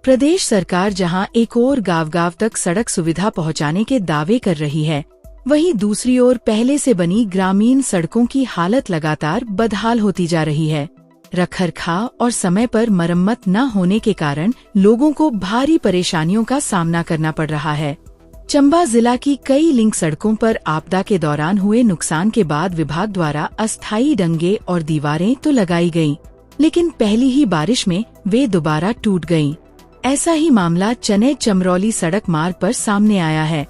प्रदेश सरकार जहां एक ओर गांव-गांव तक सड़क सुविधा पहुंचाने के दावे कर रही है, वहीं दूसरी ओर पहले से बनी ग्रामीण सड़कों की हालत लगातार बदहाल होती जा रही है। रखरखाव और समय पर मरम्मत न होने के कारण लोगों को भारी परेशानियों का सामना करना पड़ रहा है। चंबा जिला की कई लिंक सड़कों पर आपदा के दौरान हुए नुकसान के बाद विभाग द्वारा अस्थायी डंगे और दीवारें तो लगाई गयीं, लेकिन पहली ही बारिश में वे दोबारा टूट गयीं। ऐसा ही मामला चनेड़ चमरौली सड़क मार्ग पर सामने आया है,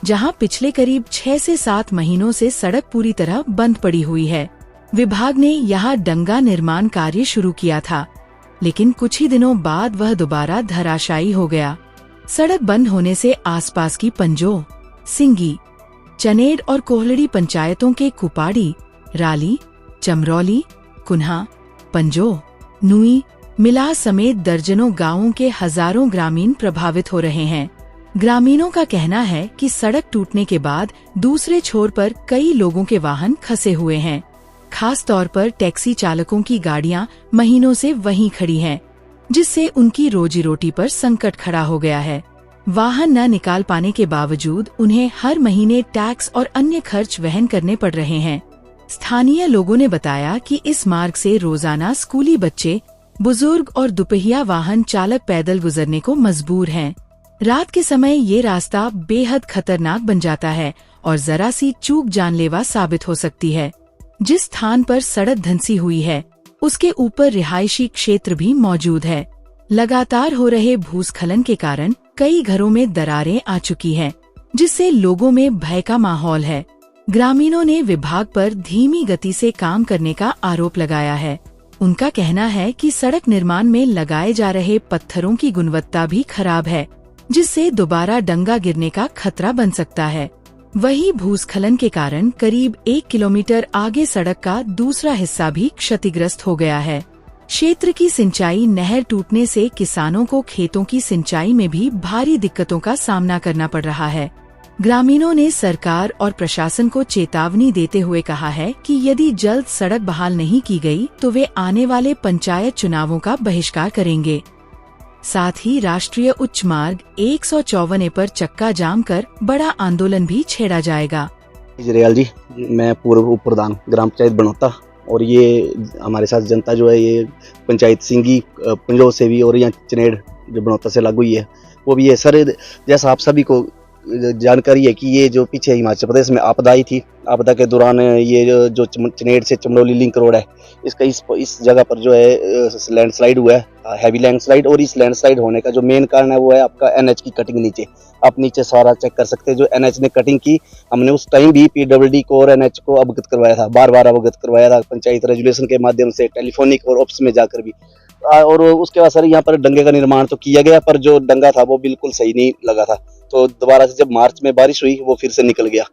जहां पिछले करीब 6 से 7 महीनों से सड़क पूरी तरह बंद पड़ी हुई है। विभाग ने यहां डंगा निर्माण कार्य शुरू किया था, लेकिन कुछ ही दिनों बाद वह दोबारा धराशायी हो गया। सड़क बंद होने से आसपास की पंजो, सिंगी, चनेड़ और कोहलड़ी पंचायतों के कुपाड़ी, राली, चमरौली, कुन्हा, पंजो, नुई, मिलास समेत दर्जनों गांवों के हजारों ग्रामीण प्रभावित हो रहे हैं। ग्रामीणों का कहना है कि सड़क टूटने के बाद दूसरे छोर पर कई लोगों के वाहन फंसे हुए हैं। खास तौर पर टैक्सी चालकों की गाड़ियां महीनों से वहीं खड़ी हैं, जिससे उनकी रोजी रोटी पर संकट खड़ा हो गया है। वाहन न निकाल पाने के बावजूद उन्हें हर महीने टैक्स और अन्य खर्च वहन करने पड़ रहे हैं। स्थानीय लोगों ने बताया कि इस मार्ग से रोजाना स्कूली बच्चे, बुजुर्ग और दुपहिया वाहन चालक पैदल गुजरने को मजबूर हैं। रात के समय ये रास्ता बेहद खतरनाक बन जाता है और जरा सी चूक जानलेवा साबित हो सकती है। जिस स्थान पर सड़क धंसी हुई है, उसके ऊपर रिहायशी क्षेत्र भी मौजूद है। लगातार हो रहे भूस्खलन के कारण कई घरों में दरारें आ चुकी हैं, जिससे लोगों में भय का माहौल है। ग्रामीणों ने विभाग पर धीमी गति से काम करने का आरोप लगाया है। उनका कहना है कि सड़क निर्माण में लगाए जा रहे पत्थरों की गुणवत्ता भी खराब है, जिससे दोबारा डंगा गिरने का खतरा बन सकता है। वहीं भूस्खलन के कारण करीब 1 किलोमीटर आगे सड़क का दूसरा हिस्सा भी क्षतिग्रस्त हो गया है। क्षेत्र की सिंचाई नहर टूटने से किसानों को खेतों की सिंचाई में भी भारी दिक्कतों का सामना करना पड़ रहा है। ग्रामीणों ने सरकार और प्रशासन को चेतावनी देते हुए कहा है कि यदि जल्द सड़क बहाल नहीं की गई, तो वे आने वाले पंचायत चुनावों का बहिष्कार करेंगे। साथ ही राष्ट्रीय उच्च मार्ग 154 पर चक्का जाम कर बड़ा आंदोलन भी छेड़ा जाएगा। जरियाल जी, मैं पूर्व उप प्रधान ग्राम पंचायत बनौता, और ये हमारे साथ जनता जो है ये पंचायत सिंगी, पंजो से भी और यहाँ चनेड़ जो बनौता से लागू हुई है वो भी है। सर, जैसा आप सभी को जानकारी है कि ये जो पीछे हिमाचल प्रदेश में आपदा आई थी, आपदा के दौरान ये जो चनेड़ से चमरौली लिंक रोड है, इसका इस जगह पर जो है लैंडस्लाइड हुआ है, हैवी लैंडस्लाइड। और इस लैंडस्लाइड होने का जो मेन कारण है वो है आपका एनएच की कटिंग। नीचे आप नीचे सारा चेक कर सकते हैं, जो एनएच ने कटिंग की, हमने उस टाइम भी पीडब्ल्यूडी को और एनएच को अवगत करवाया था, बार बार अवगत करवाया था, पंचायत रेजुलेशन के माध्यम से, टेलीफोनिक और ऑफिस में जाकर भी। और उसके बाद सर यहाँ पर डंगे का निर्माण तो किया गया, पर जो डंगा था वो बिल्कुल सही नहीं लगा था। तो दोबारा से जब मार्च में बारिश हुई वो फिर से निकल गया।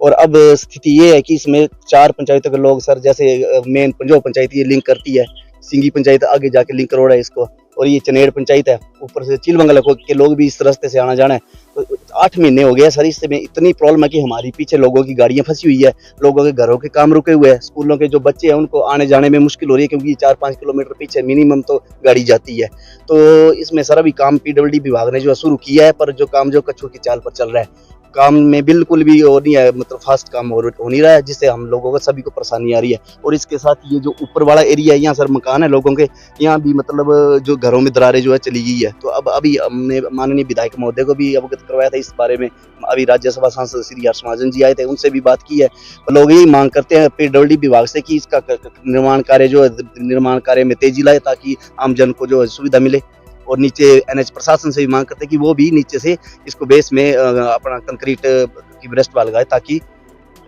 और अब स्थिति ये है कि इसमें 4 पंचायतों के लोग, सर जैसे मेन पंजो पंचायत ये लिंक करती है, सिंगी पंचायत आगे जाके लिंक रोड है इसको, और ये चनेड़ पंचायत है, ऊपर से चिलबंगला के लोग भी इस रास्ते से आना जाना है। तो 8 महीने हो गए सर, इसमें इतनी प्रॉब्लम है कि हमारी पीछे लोगों की गाड़ियां फंसी हुई है, लोगों के घरों के काम रुके हुए हैं, स्कूलों के जो बच्चे हैं उनको आने जाने में मुश्किल हो रही है, क्योंकि 4-5 किलोमीटर पीछे मिनिमम तो गाड़ी जाती है। तो इसमें सर अभी काम पीडब्ल्यूडी विभाग ने जो शुरू किया है, पर जो काम जो कछुए की चाल पर चल रहा है, काम में बिल्कुल भी वो नहीं है, मतलब फास्ट काम हो नहीं रहा है, जिससे हम लोगों को सभी को परेशानी आ रही है। और इसके साथ ये जो ऊपर वाला एरिया है, यहाँ सर मकान है लोगों के, यहाँ भी मतलब जो घरों में दरारें जो है चली गई है। तो अब अभी हमने माननीय विधायक महोदय को भी अवगत करवाया था इस बारे में। अभी राज्यसभा सांसद श्री हर्ष महाजन जी आए थे, उनसे भी बात की है। लोग यही मांग करते हैं पीडब्ल्यूडी विभाग से कि इसका निर्माण कार्य जो है, निर्माण कार्य में तेजी लाए, ताकि आम जन को जो है सुविधा मिले। और नीचे एनएच प्रशासन से भी मांग करते हैं कि वो भी नीचे से इसको बेस में अपना कंक्रीट की ब्रेस्ट वाल लगाए, ताकि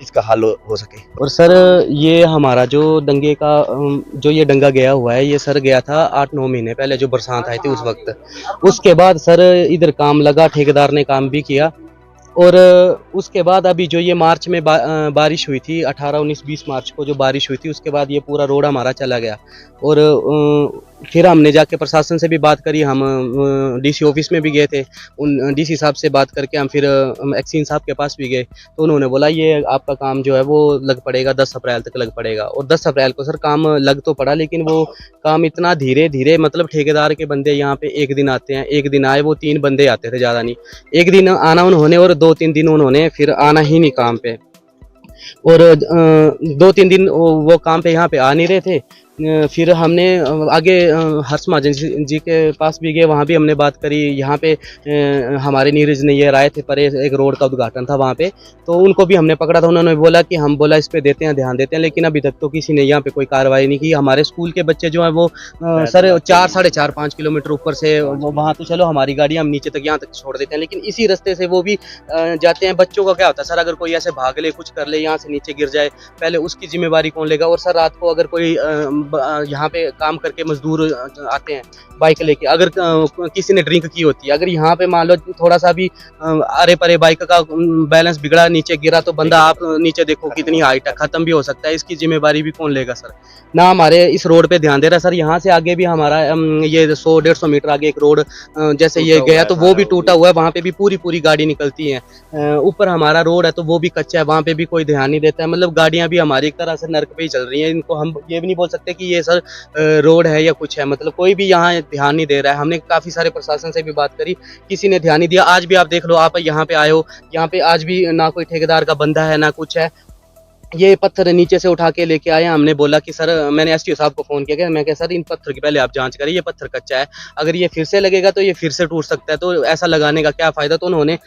इसका हल हो सके। और सर ये हमारा जो डंगे का जो ये डंगा गया हुआ है, ये सर गया था 8-9 महीने पहले, जो बरसात आई थी उस वक्त। उसके बाद सर इधर काम लगा, ठेकेदार ने काम भी किया, और उसके बाद अभी जो ये मार्च में बारिश हुई थी 18, 19, 20 मार्च को जो बारिश हुई थी, उसके बाद ये पूरा रोड हमारा चला गया। और फिर हमने जाके प्रशासन से भी बात करी, हम डीसी ऑफिस में भी गए थे, उन डीसी साहब से बात करके हम फिर एक्सीन साहब के पास भी गए, तो उन्होंने बोला ये आपका काम जो है वो लग पड़ेगा 10 अप्रैल तक लग पड़ेगा। और 10 अप्रैल को सर काम लग तो पड़ा, लेकिन वो काम इतना धीरे धीरे, मतलब ठेकेदार के बंदे यहाँ पे एक दिन आते हैं, एक दिन आए वो 3 बंदे आते थे, ज़्यादा नहीं, एक दिन आना उन्होंने और 2-3 दिन उन्होंने फिर आना ही नहीं काम पे। और 2-3 दिन वो काम पे यहाँ पे आ नहीं रहे थे। फिर हमने आगे हर्ष महाजन जी के पास भी गए, वहाँ भी हमने बात करी। यहाँ पे हमारे नीरज नैयर आए थे, पर एक रोड का उद्घाटन था वहाँ पे, तो उनको भी हमने पकड़ा था। उन्होंने बोला कि हम बोला इस पे देते हैं, ध्यान देते हैं, लेकिन अभी तक तो किसी ने यहाँ पे कोई कार्रवाई नहीं की। हमारे स्कूल के बच्चे जो हैं वो सर 4, 4.5 किलोमीटर ऊपर से वहाँ तो चलो हमारी गाड़ी हम नीचे तक यहाँ तक छोड़ देते हैं, लेकिन इसी रास्ते से वो भी जाते हैं। बच्चों का क्या होता है सर, अगर कोई ऐसे भाग ले, कुछ कर ले, यहाँ से नीचे गिर जाए, पहले उसकी जिम्मेवारी कौन लेगा। और सर रात को अगर कोई यहाँ पे काम करके मजदूर आते हैं बाइक लेके, अगर किसी ने ड्रिंक की होती है, अगर यहाँ पे मान लो थोड़ा सा भी अरे परे बाइक का बैलेंस बिगड़ा, नीचे गिरा, तो बंदा आप नीचे देखो कितनी हाइट है, खत्म भी हो सकता है। इसकी जिम्मेवारी भी कौन लेगा सर? ना हमारे इस रोड पे ध्यान दे रहा है सर। यहाँ से आगे भी हमारा ये 100-150 मीटर आगे एक रोड जैसे ये गया तो वो भी टूटा हुआ है, वहाँ पे भी पूरी गाड़ी निकलती है। ऊपर हमारा रोड है तो वो भी कच्चा है, वहाँ पे भी कोई ध्यान नहीं देता है। मतलब गाड़ियाँ भी हमारी एक तरह से नर्क पे ही चल रही हैं। इनको हम ये भी नहीं बोल सकते कि ये सर रोड है या कुछ है, मतलब कोई भी यहाँ ध्यान नहीं दे रहा है। हमने काफ़ी सारे प्रशासन से भी बात करी, किसी ने ध्यान नहीं दिया। आज भी आप देख लो, आप यहाँ पे आए हो, यहाँ पे आज भी ना कोई ठेकेदार का बंदा है ना कुछ है। ये पत्थर नीचे से उठा के लेके आए। हमने बोला कि सर, मैंने एसटीओ साहब को फ़ोन किया, मैं कहा सर इन पत्थर की पहले आप जांच करिए, ये पत्थर कच्चा है, अगर ये फिर से लगेगा तो ये फिर से टूट सकता है, तो ऐसा लगाने का क्या फ़ायदा। तो उन्होंने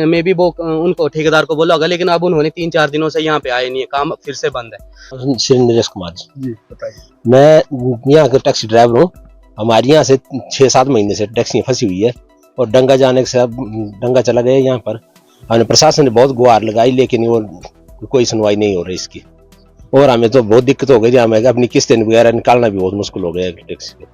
मे भी वो उनको ठेकेदार को बोला होगा, लेकिन अब उन्होंने 3-4 दिनों से यहाँ पे आए नहीं है, काम फिर से बंद है। श्री नीरज कुमार जी बताइए। मैं यहाँ का टैक्सी ड्राइवर हूँ। हमारी यहाँ से 6-7 महीने से टैक्सी फंसी हुई है और डंगा जाने से अब डंगा चला गया यहाँ पर। हमने प्रशासन ने बहुत गुहार लगाई, लेकिन वो कोई सुनवाई नहीं हो रही इसकी, और हमें तो बहुत दिक्कत हो गई। हमें अपनी किस्तें वगैरह निकालना भी बहुत मुश्किल हो गया टैक्सी के।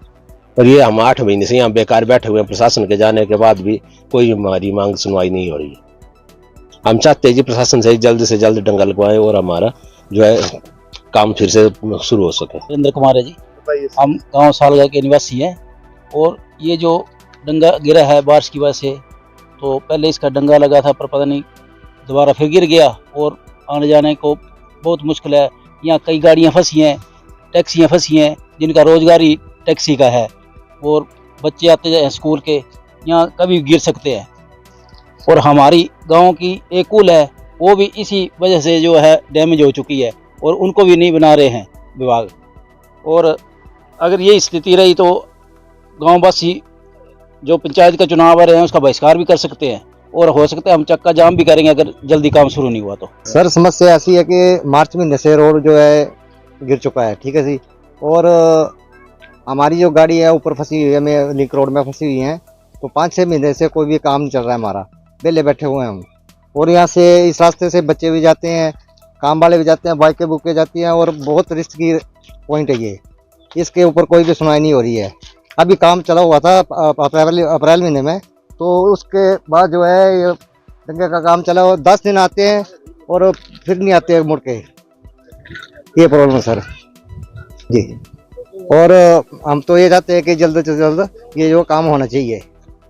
और ये हम 8 महीने से यहाँ बेकार बैठे हुए हैं, प्रशासन के जाने के बाद भी कोई हमारी मांग सुनवाई नहीं हो रही है। हम चाहते हैं कि प्रशासन से जल्द डंगा लगवाए और हमारा जो है काम फिर से शुरू हो सके। वीरेंद्र कुमार है जी, हम गांव सालगा के निवासी हैं। और ये जो डंगा गिरा है बारिश की वजह से, तो पहले इसका डंगा लगा था पर पता नहीं दोबारा फिर गिर गया और आने जाने को बहुत मुश्किल है। यहाँ कई गाड़ियाँ फंसी हैं, टैक्सियाँ फंसी हैं, जिनका रोजगार ही टैक्सी का है, और बच्चे आते हैं स्कूल के, यहाँ कभी गिर सकते हैं। और हमारी गांव की एक पुल है, वो भी इसी वजह से जो है डैमेज हो चुकी है, और उनको भी नहीं बना रहे हैं विभाग। और अगर ये स्थिति रही तो गांववासी जो पंचायत का चुनाव आ रहे हैं उसका बहिष्कार भी कर सकते हैं, और हो सकता है हम चक्का जाम भी करेंगे अगर जल्दी काम शुरू नहीं हुआ तो। सर समस्या ऐसी है कि मार्च महीने से रोड जो है गिर चुका है, ठीक है जी, और हमारी जो गाड़ी है ऊपर फंसी हुई है, मैं लिंक रोड में फंसी हुई है, तो 5-6 महीने से कोई भी काम नहीं चल रहा है हमारा, बेले बैठे हुए हैं हम। और यहाँ से इस रास्ते से बच्चे भी जाते हैं, काम वाले भी जाते हैं, बाइकें बुकें जाती हैं, और बहुत रिस्क की पॉइंट है ये। इसके ऊपर कोई भी सुनवाई नहीं हो रही है। अभी काम चला हुआ था अप्रैल महीने में, तो उसके बाद जो है ये डंगे का काम चला हुआ, 10 दिन आते हैं और फिर नहीं आते मुड़ के। ये प्रॉब्लम है सर जी। और हम तो ये चाहते हैं कि जल्द से जल्द ये जो काम होना चाहिए,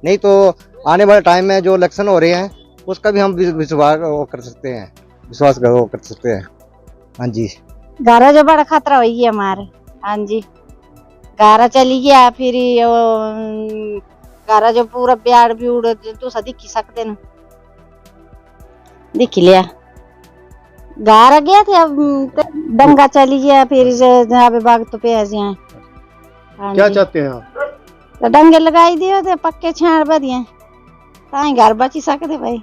नहीं तो आने वाले टाइम में जो इलेक्शन हो रहे हैं उसका भी हम विश्वास कर सकते हैं, कर सकते हैं। हाँ जी, गारा जो बड़ा खतरा हुई है हमारे। हाँ जी, गारा चली गया, फिर गारा जो पूरा प्याड़ भी उड़ तो दिख सकते न, दिख लिया गारा गया थे, अब डंगा चली गया, फिर जहाँ पे बाग तो पे हैं। क्या चाहते हैं आप? तो डंगे लगाई दिए थे, पक्के छाड़ बदिए, ताई घर बची सकते भाई।